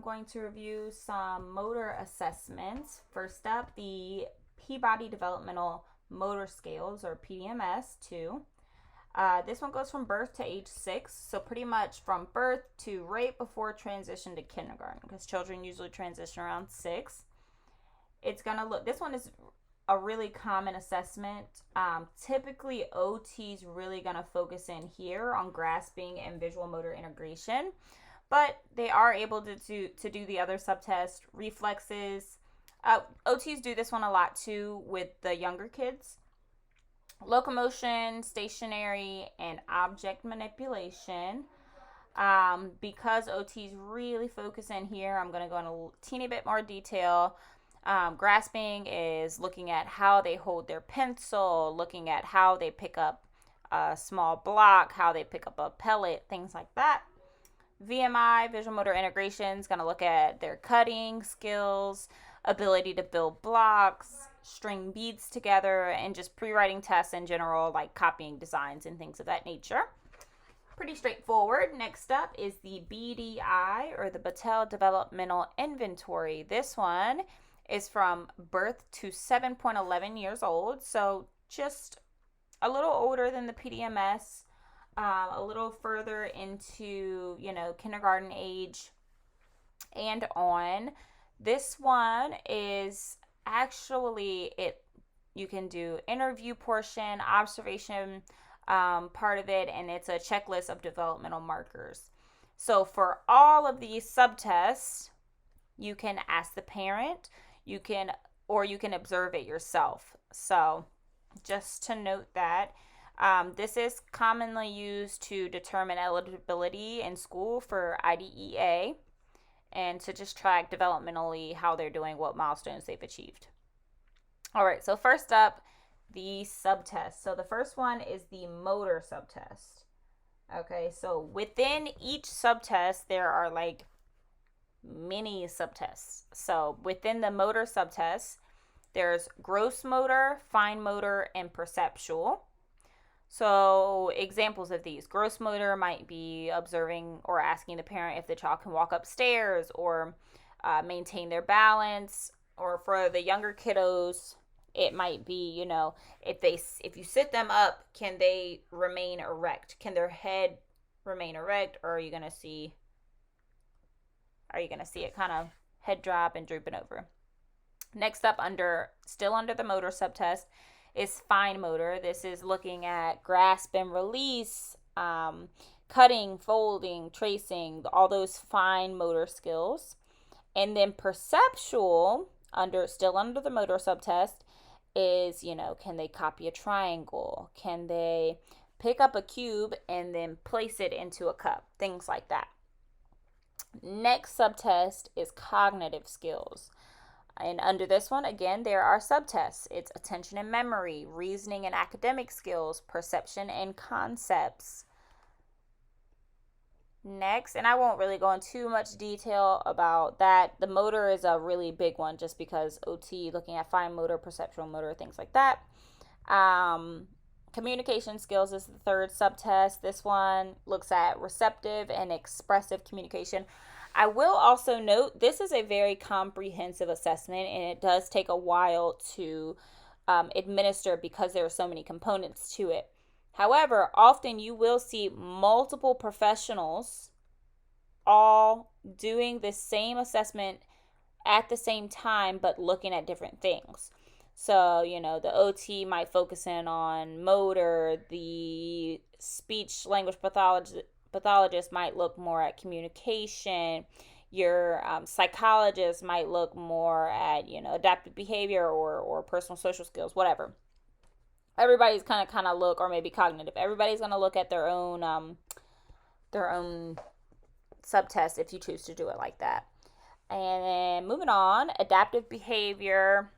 I'm going to review some motor assessments. First up, the Peabody Developmental Motor Scales, or PDMS 2. This one goes from birth to age 6, so pretty much from birth to right before transition to kindergarten, because children usually transition around 6. It's going to look, this one is a really common assessment. Typically, OT's really going to focus in here on grasping and visual motor integration, but they are able to do the other subtest, reflexes. OTs do this one a lot too with the younger kids. Locomotion, stationary, and object manipulation. Because OTs really focus in here, I'm going to go in a teeny bit more detail. Grasping is looking at how they hold their pencil, looking at how they pick up a small block, how they pick up a pellet, things like that. VMI, visual motor integration, is going to look at their cutting skills, ability to build blocks, string beads together, and just pre-writing tests in general, like copying designs and things of that nature. Pretty straightforward. Next up is the BDI, or the Battelle Developmental Inventory. This one is from birth to 7.11 years old, so just a little older than the PDMS, a little further into, kindergarten age and on. This one is actually, you can do interview portion, observation part of it, and it's a checklist of developmental markers. So for all of these subtests, you can ask the parent, you can observe it yourself. So just to note that. This is commonly used to determine eligibility in school for IDEA and to just track developmentally how they're doing, what milestones they've achieved. All right, so first up, the subtest. So the first one is the motor subtest. Okay, so within each subtest, there are like mini subtests. So within the motor subtest, there's gross motor, fine motor, and perceptual. So examples of these: gross motor might be observing or asking the parent if the child can walk upstairs or maintain their balance. Or for the younger kiddos, it might be, if you sit them up, can they remain erect? Can their head remain erect, or are you gonna see it kind of head drop and drooping over? Next up, still under the motor subtest, is fine motor. This is looking at grasp and release, cutting, folding, tracing, all those fine motor skills. And then perceptual, still under the motor subtest, is, can they copy a triangle? Can they pick up a cube and then place it into a cup? Things like that. Next subtest is cognitive skills. And under this one, again, there are subtests. It's attention and memory, reasoning and academic skills, perception and concepts. Next, and I won't really go into too much detail about that. The motor is a really big one just because OT, looking at fine motor, perceptual motor, things like that. Communication skills is the third subtest. This one looks at receptive and expressive communication. I will also note this is a very comprehensive assessment, and it does take a while to administer because there are so many components to it. However, often you will see multiple professionals all doing the same assessment at the same time, but looking at different things. So, the OT might focus in on motor, the speech language pathologist might look more at communication, your psychologist might look more at, adaptive behavior or personal social skills, whatever. Everybody's kind of look, or maybe cognitive. Everybody's going to look at their own subtest if you choose to do it like that. And then moving on, adaptive behavior.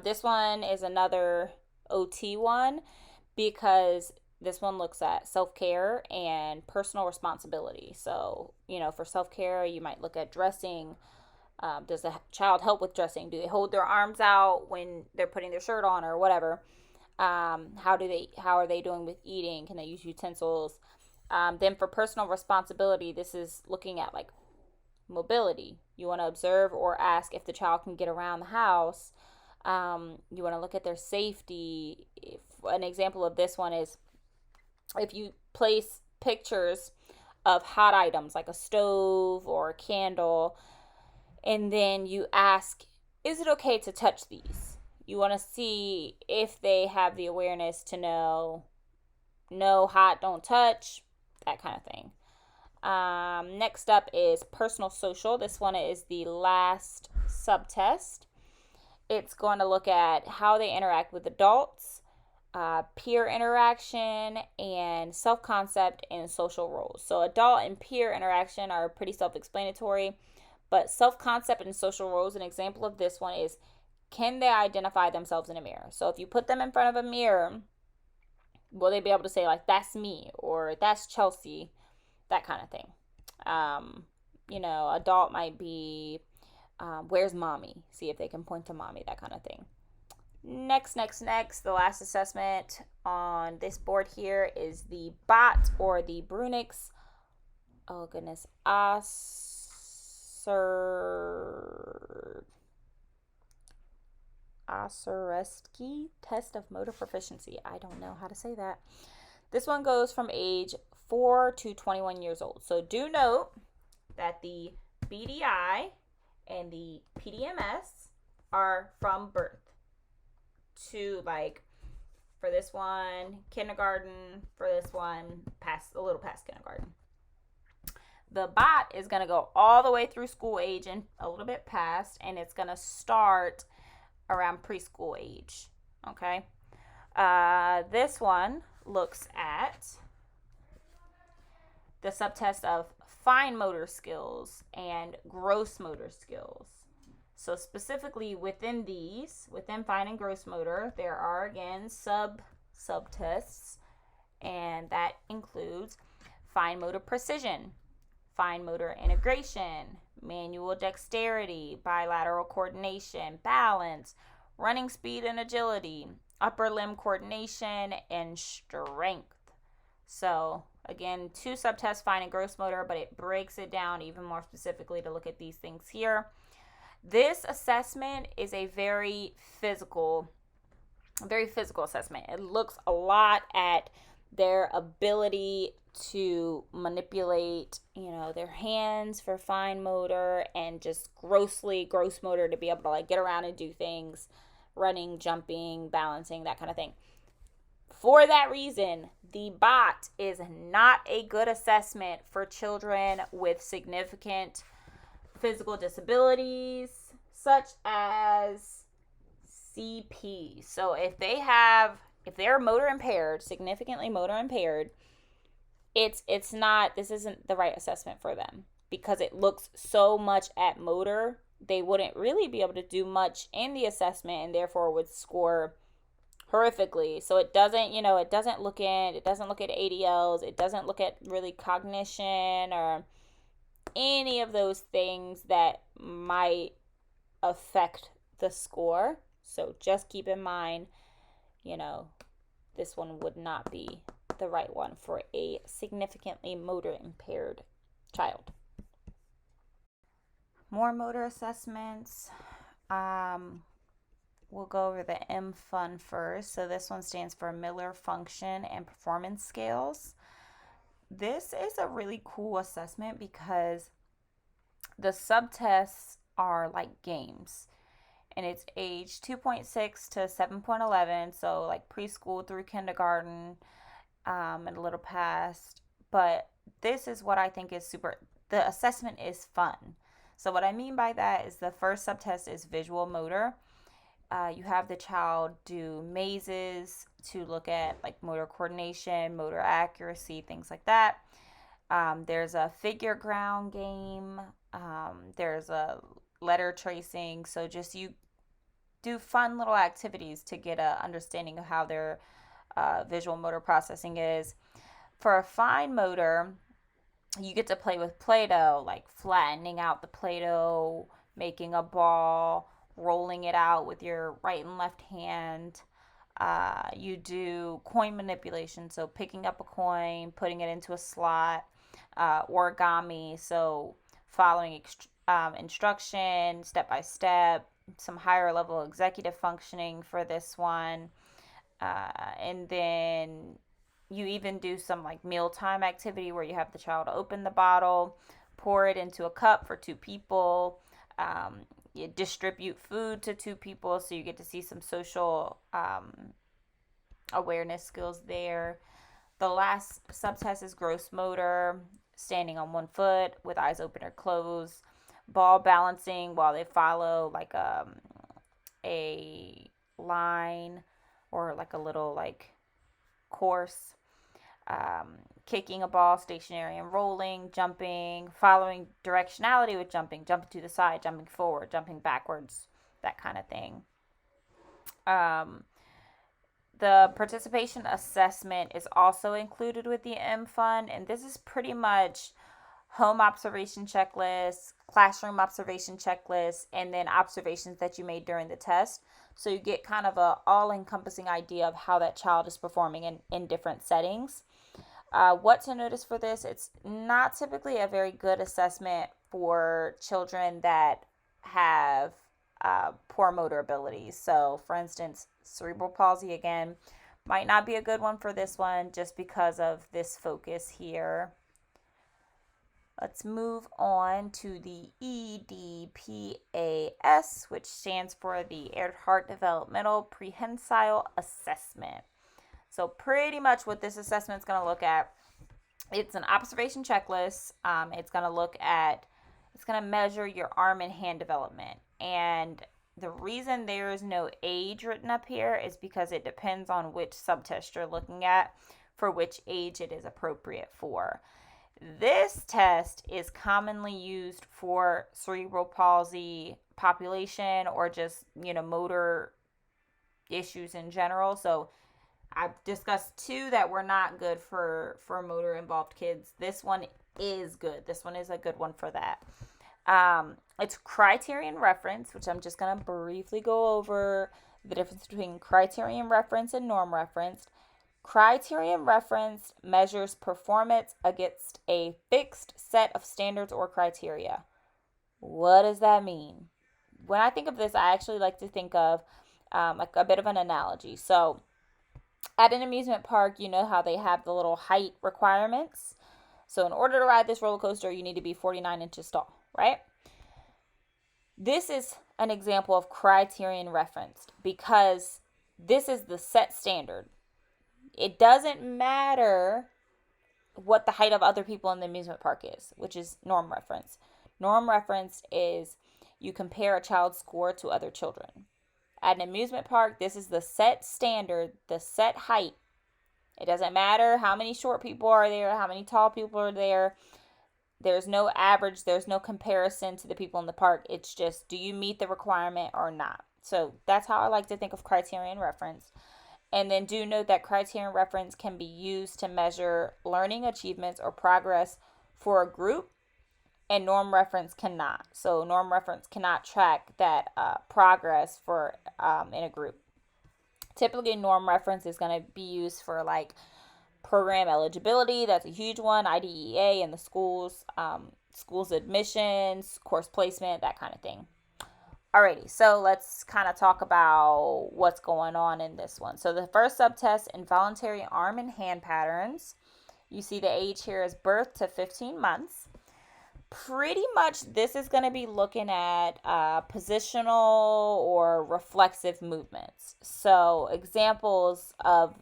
This one is another OT one because this one looks at self-care and personal responsibility. So, for self-care, you might look at dressing. Does the child help with dressing? Do they hold their arms out when they're putting their shirt on or whatever? How are they doing with eating? Can they use utensils? Then for personal responsibility, this is looking at like mobility. You want to observe or ask if the child can get around the house. You want to look at their safety. An example of this one is if you place pictures of hot items like a stove or a candle, and then you ask, is it okay to touch these? You want to see if they have the awareness to know, no, hot, don't touch, that kind of thing. Next up is personal social. This one is the last subtest. It's going to look at how they interact with adults, peer interaction, and self-concept and social roles. So adult and peer interaction are pretty self-explanatory, but self-concept and social roles, an example of this one is, can they identify themselves in a mirror? So if you put them in front of a mirror, will they be able to say, like, that's me, or that's Chelsea, that kind of thing. Adult might be, where's mommy? See if they can point to mommy, that kind of thing. Next, the last assessment on this board here is the BOT, or the Bruiniks-Oseretksy test of motor proficiency. I don't know how to say that. This one goes from age 4 to 21 years old. So do note that the BDI and the PDMS are from birth to, like, for this one, kindergarten, for this one, a little past kindergarten. The BOT is going to go all the way through school age and a little bit past, and it's going to start around preschool age, okay? This one looks at the subtest of fine motor skills and gross motor skills. So specifically within fine and gross motor, there are, again, subtests, and that includes fine motor precision, fine motor integration, manual dexterity, bilateral coordination, balance, running speed and agility, upper limb coordination, and strength. So again, 2 subtests, fine and gross motor, but it breaks it down even more specifically to look at these things here. This assessment is a very physical assessment. It looks a lot at their ability to manipulate, their hands for fine motor, and just gross motor to be able to, like, get around and do things, running, jumping, balancing, that kind of thing. For that reason, the BOT is not a good assessment for children with significant physical disabilities, such as CP. So if they're motor impaired, significantly motor impaired, this isn't the right assessment for them, because it looks so much at motor. They wouldn't really be able to do much in the assessment, and therefore would score horrifically. So it doesn't look at ADLs, it doesn't look at really cognition or any of those things that might affect the score. So just keep in mind, this one would not be the right one for a significantly motor impaired child. More motor assessments. We'll go over the MFUN first. So this one stands for Miller Function and Performance Scales. This is a really cool assessment because the subtests are like games, and it's age 2.6 to 7.11, so like preschool through kindergarten, and a little past. But this is what I think is the assessment is fun. So what I mean by that is the first subtest is visual motor. You have the child do mazes to look at, like, motor coordination, motor accuracy, things like that. There's a figure ground game. There's a letter tracing. So just you do fun little activities to get a understanding of how their visual motor processing is. For a fine motor, you get to play with Play-Doh, like flattening out the Play-Doh, making a ball, rolling it out with your right and left hand. You do coin manipulation, so picking up a coin, putting it into a slot, origami, so following instruction, step by step, some higher level executive functioning for this one. And then you even do some like mealtime activity where you have the child open the bottle, pour it into a cup for 2 people. You distribute food to 2 people, so you get to see some social awareness skills there. The last subtest is gross motor, standing on 1 foot with eyes open or closed, ball balancing while they follow like a line or like a little like course, kicking a ball, stationary and rolling, jumping, following directionality with jumping to the side, jumping forward, jumping backwards, that kind of thing. The participation assessment is also included with the M Fund, and this is pretty much home observation checklist, classroom observation checklist, and then observations that you made during the test. So you get kind of a all-encompassing idea of how that child is performing in different settings. What to notice for this, it's not typically a very good assessment for children that have poor motor abilities. So for instance, cerebral palsy, again, might not be a good one for this one just because of this focus here. Let's move on to the EDPA-S, which stands for the Erhardt Developmental Prehensile Assessment. So pretty much what this assessment is going to look at, it's an observation checklist. It's going to measure your arm and hand development. And the reason there is no age written up here is because it depends on which subtest you're looking at for which age it is appropriate for. This test is commonly used for cerebral palsy population or just, motor issues in general. So I've discussed 2 that were not good for motor involved kids. This one is good. This one is a good one for that. It's Criterion Reference, which I'm just going to briefly go over the difference between Criterion Reference and Norm Reference. Criterion Reference measures performance against a fixed set of standards or criteria. What does that mean? When I think of this, I actually like to think of like a bit of an analogy. So at an amusement park, you know how they have the little height requirements. So in order to ride this roller coaster, you need to be 49 inches tall, right? This is an example of Criterion Referenced because this is the set standard. It doesn't matter what the height of other people in the amusement park is, which is Norm Reference. Norm Reference is you compare a child's score to other children. At an amusement park, this is the set standard, the set height. It doesn't matter how many short people are there, how many tall people are there. There's no average, there's no comparison to the people in the park. It's just, do you meet the requirement or not? So that's how I like to think of Criterion Reference. And then do note that Criterion Reference can be used to measure learning achievements or progress for a group, and Norm Reference cannot. So Norm Reference cannot track that progress for in a group. Typically, Norm Reference is going to be used for like program eligibility. That's a huge one. IDEA in the schools, schools admissions, course placement, that kind of thing. Alrighty, so let's kind of talk about what's going on in this one. So the first subtest, involuntary arm and hand patterns. You see the age here is birth to 15 months. Pretty much this is going to be looking at positional or reflexive movements. So examples of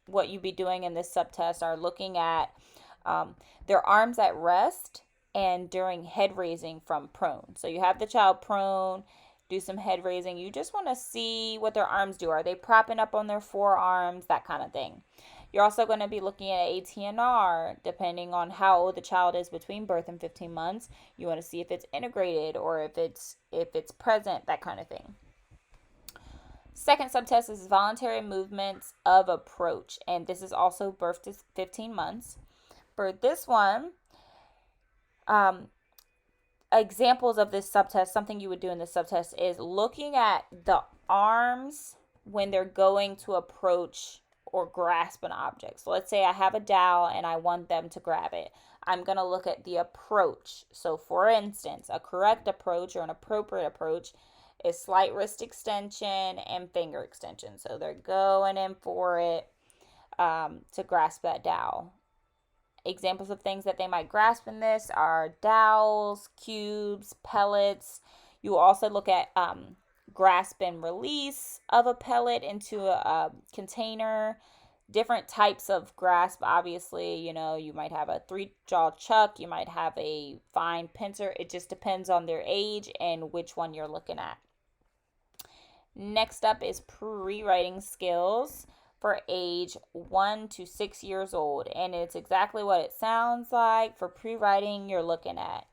what you'd be doing in this subtest are looking at their arms at rest and during head raising from prone. So you have the child prone, do some head raising. You just want to see what their arms do. Are they propping up on their forearms? That kind of thing. You're also going to be looking at ATNR, depending on how old the child is between birth and 15 months. You want to see if it's integrated or if it's present, that kind of thing. Second subtest is voluntary movements of approach, and this is also birth to 15 months. For this one, examples of this subtest, something you would do in this subtest is looking at the arms when they're going to approach or grasp an object. So let's say I have a dowel and I want them to grab it. I'm going to look at the approach. So for instance, a correct approach or an appropriate approach is slight wrist extension and finger extension. So they're going in for it to grasp that dowel. Examples of things that they might grasp in this are dowels, cubes, pellets. You also look at grasp and release of a pellet into a container. Different types of grasp, obviously, you might have a 3-jaw chuck, you might have a fine pincer. It just depends on their age and which one you're looking at. Next up is pre-writing skills for age 1 to 6 years old, and it's exactly what it sounds like. For pre-writing, you're looking at,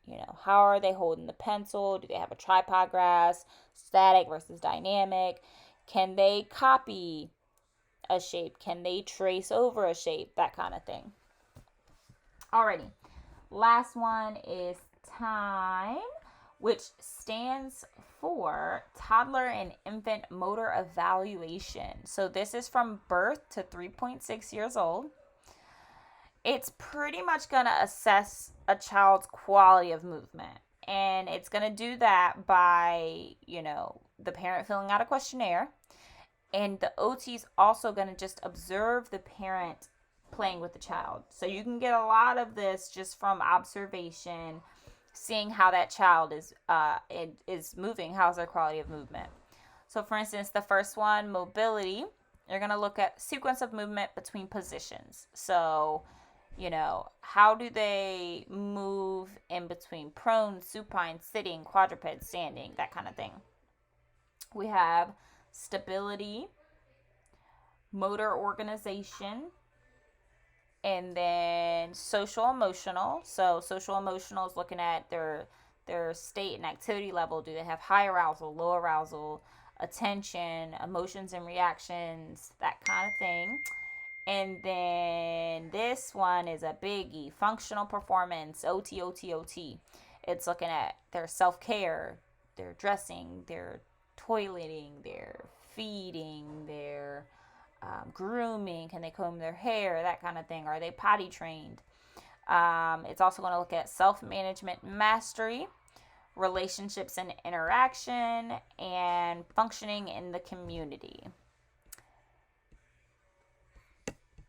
how are they holding the pencil? Do they have a tripod grasp, static versus dynamic? Can they copy a shape? Can they trace over a shape? That kind of thing. Alrighty, last one is time, which stands for Toddler and Infant Motor Evaluation. So this is from birth to 3.6 years old. It's pretty much going to assess a child's quality of movement. And it's going to do that by, the parent filling out a questionnaire. And the OT is also going to just observe the parent playing with the child. So you can get a lot of this just from observation, seeing how that child is moving. How's their quality of movement? So for instance, the first one, mobility, you're going to look at sequence of movement between positions. So, how do they move in between prone, supine, sitting, quadruped, standing, that kind of thing. We have stability, motor organization, and then social emotional. So social emotional is looking at their state and activity level. Do they have high arousal, low arousal, attention, emotions and reactions, that kind of thing. And then this one is a biggie, functional performance, OT. It's looking at their self-care, their dressing, their toileting, their feeding, their grooming. Can they comb their hair? That kind of thing. Are they potty trained? It's also going to look at self-management mastery, relationships and interaction, and functioning in the community.